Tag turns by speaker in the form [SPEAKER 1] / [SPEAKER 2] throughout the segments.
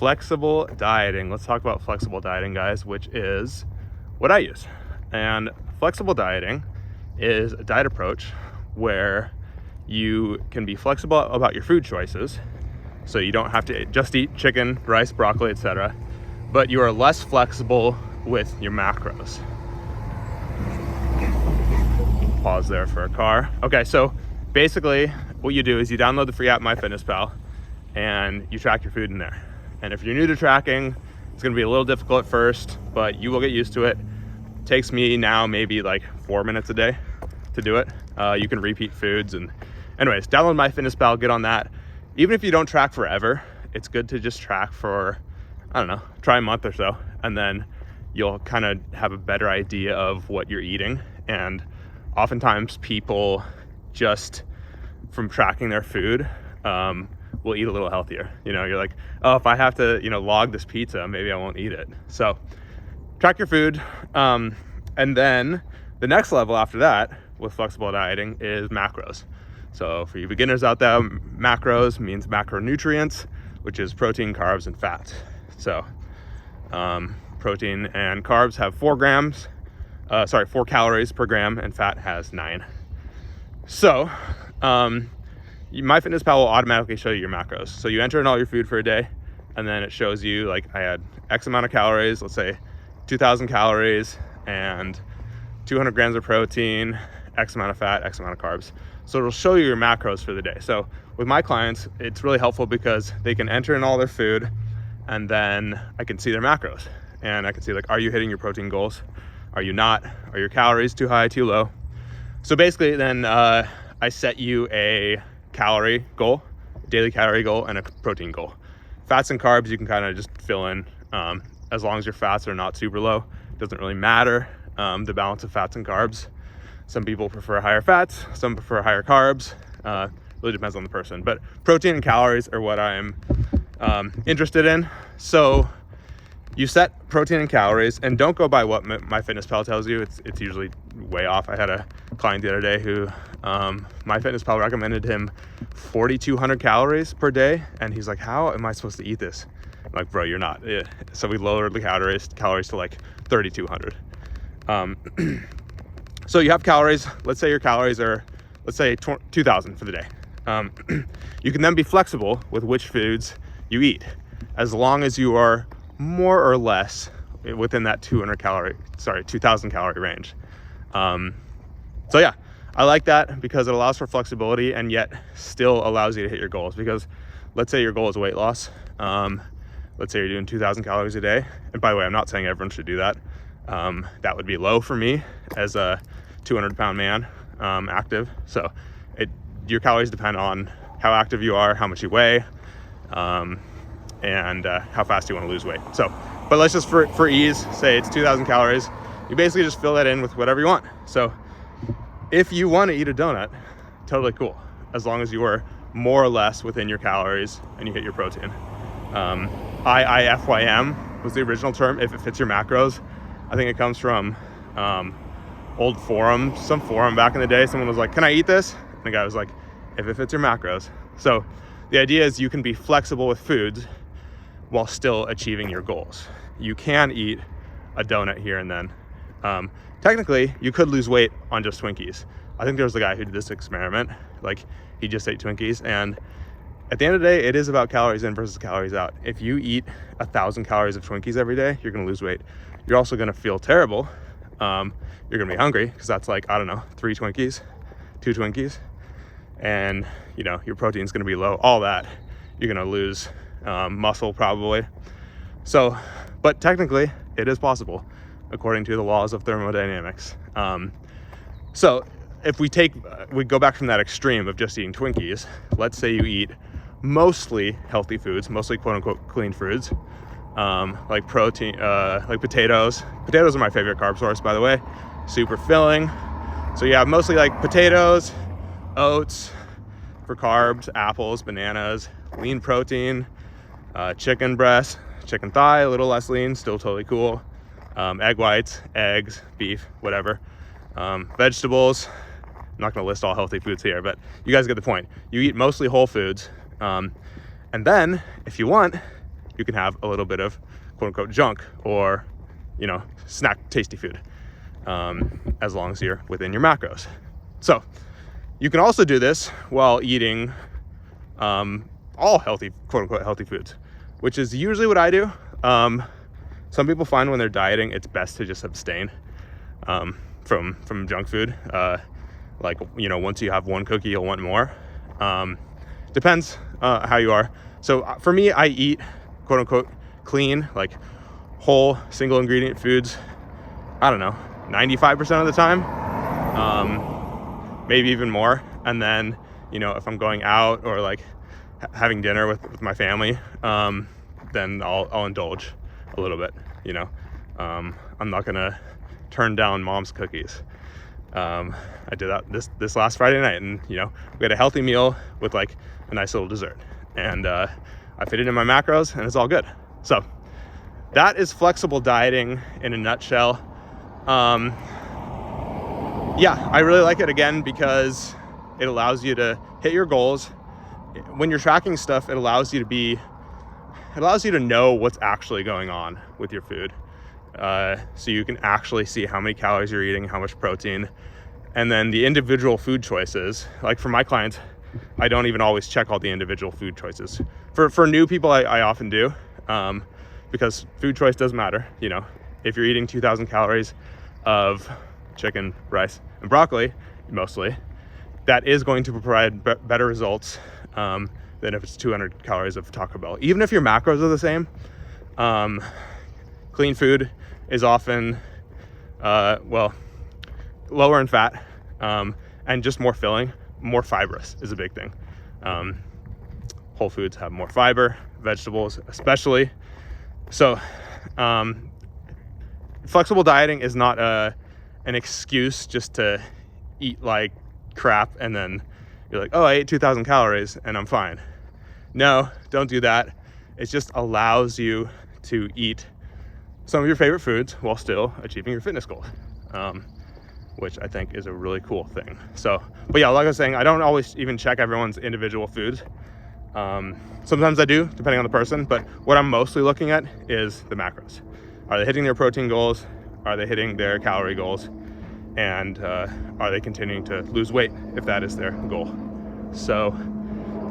[SPEAKER 1] flexible dieting. Let's talk about flexible dieting, guys, which is what I use. And flexible dieting is a diet approach where you can be flexible about your food choices. So you don't have to just eat chicken, rice, broccoli, etc. But you are less flexible with your macros. Pause there for a car. Okay, so basically what you do is you download the free app MyFitnessPal and you track your food in there. And if you're new to tracking, it's gonna be a little difficult at first, but you will get used to it. It takes me now maybe like 4 minutes a day to do it. You can repeat foods, and anyways, download MyFitnessPal, get on that. Even if you don't track forever, it's good to just track for, I don't know, try a month or so, and then you'll kind of have a better idea of what you're eating. And oftentimes people just from tracking their food will eat a little healthier. You know, you're like, oh, if I have to, log this pizza, maybe I won't eat it. So track your food. And then the next level after that with flexible dieting is macros. So for you beginners out there, macros means macronutrients, which is protein, carbs, and fat. So protein and carbs have 4 calories per gram, and fat has 9. So MyFitnessPal will automatically show you your macros. So you enter in all your food for a day, and then it shows you, like, I had X amount of calories, let's say 2,000 calories and 200 grams of protein, X amount of fat, X amount of carbs. So it'll show you your macros for the day. So with my clients, it's really helpful because they can enter in all their food, and then I can see their macros. And I can see, like, are you hitting your protein goals? Are you not? Are your calories too high, too low? So basically then I set you a calorie goal, daily calorie goal, and a protein goal. Fats and carbs you can kind of just fill in as long as your fats are not super low. It doesn't really matter the balance of fats and carbs. Some people prefer higher fats, some prefer higher carbs. Really depends on the person. But protein and calories are what I'm interested in. So you set protein and calories, and don't go by what MyFitnessPal tells you. It's usually way off. I had a client the other day who MyFitnessPal recommended him 4,200 calories per day, and he's like, how am I supposed to eat this? I'm like, bro, you're not. Yeah. So we lowered the calories to like 3,200. So you have calories. Let's say your calories are, 2,000 for the day. You can then be flexible with which foods you eat, as long as you are more or less within that 2,000 calorie range. So yeah, I like that because it allows for flexibility and yet still allows you to hit your goals. Because let's say your goal is weight loss. Let's say you're doing 2,000 calories a day. And by the way, I'm not saying everyone should do that. That would be low for me as a 200-pound man, active. So your calories depend on how active you are, how much you weigh, and how fast you want to lose weight. So, but let's just for ease say it's 2,000 calories. You basically just fill that in with whatever you want. So if you want to eat a donut, totally cool, as long as you are more or less within your calories and you hit your protein. IIFYM was the original term, if it fits your macros. I think it comes from old forum, some forum back in the day. Someone was like, can I eat this? And the guy was like, if it fits your macros. So the idea is you can be flexible with foods while still achieving your goals. You can eat a donut here and then. Technically, you could lose weight on just Twinkies. I think there was a guy who did this experiment. Like, he just ate Twinkies, and at the end of the day, it is about calories in versus calories out. If you eat 1,000 calories of Twinkies every day, you're gonna lose weight. You're also gonna feel terrible. You're gonna be hungry because that's like, I don't know, 3 Twinkies, 2 Twinkies, and your protein's gonna be low, all that. You're gonna lose muscle probably. So, but technically it is possible according to the laws of thermodynamics. So if we go back from that extreme of just eating Twinkies, let's say you eat mostly healthy foods, mostly quote unquote clean foods, like protein, like potatoes. Potatoes are my favorite carb source, by the way, super filling. So you have mostly like potatoes, oats for carbs, apples, bananas, lean protein, chicken breast, chicken thigh, a little less lean, still totally cool. Egg whites, eggs, beef, whatever. Vegetables. I'm not going to list all healthy foods here, but you guys get the point. You eat mostly whole foods. And then if you want, you can have a little bit of quote unquote junk or, you know, snack tasty food, as long as you're within your macros. So you can also do this while eating all healthy, quote unquote healthy foods, which is usually what I do. Some people find when they're dieting, it's best to just abstain from junk food. Like, you know, once you have one cookie, you'll want more. Depends how you are. So for me, I eat quote unquote clean, like whole single ingredient foods, I don't know, 95% of the time, maybe even more. And then, you know, if I'm going out or like having dinner with my family, then I'll indulge a little bit, you know. I'm not gonna turn down mom's cookies. I did that this last Friday night, and you know, we had a healthy meal with like a nice little dessert, and I fit it in my macros, and it's all good. So that is flexible dieting in a nutshell. Yeah, I really like it, again, because it allows you to hit your goals. When you're tracking stuff, it allows you to know what's actually going on with your food. So you can actually see how many calories you're eating, how much protein, and then the individual food choices. Like for my clients, I don't even always check all the individual food choices. For new people, I often do, because food choice does matter. You know, if you're eating 2,000 calories of chicken, rice, and broccoli, mostly, that is going to provide better results than if it's 200 calories of Taco Bell. Even if your macros are the same, clean food is often, well, lower in fat, and just more filling, more fibrous is a big thing. Whole foods have more fiber, vegetables especially. So flexible dieting is not an excuse just to eat like crap and then you're like, oh, I ate 2,000 calories and I'm fine. No, don't do that. It just allows you to eat some of your favorite foods while still achieving your fitness goals, which I think is a really cool thing. So, but yeah, like I was saying, I don't always even check everyone's individual foods. Sometimes I do, depending on the person, but what I'm mostly looking at is the macros. Are they hitting their protein goals? Are they hitting their calorie goals? And are they continuing to lose weight if that is their goal? So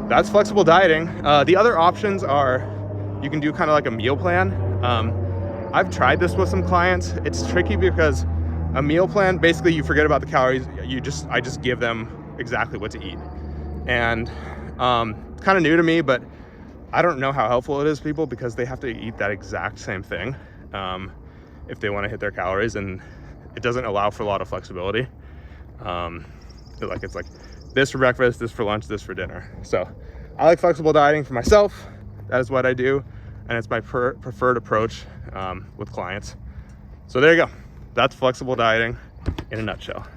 [SPEAKER 1] that's flexible dieting. The other options are, you can do kind of like a meal plan. I've tried this with some clients. It's tricky because a meal plan, basically you forget about the calories. I just give them exactly what to eat. And kind of new to me, but I don't know how helpful it is to people, because they have to eat that exact same thing if they want to hit their calories, and it doesn't allow for a lot of flexibility. It's like this for breakfast, this for lunch, this for dinner. So I like flexible dieting for myself. That is what I do, and it's my preferred approach with clients. So there you go. That's flexible dieting in a nutshell.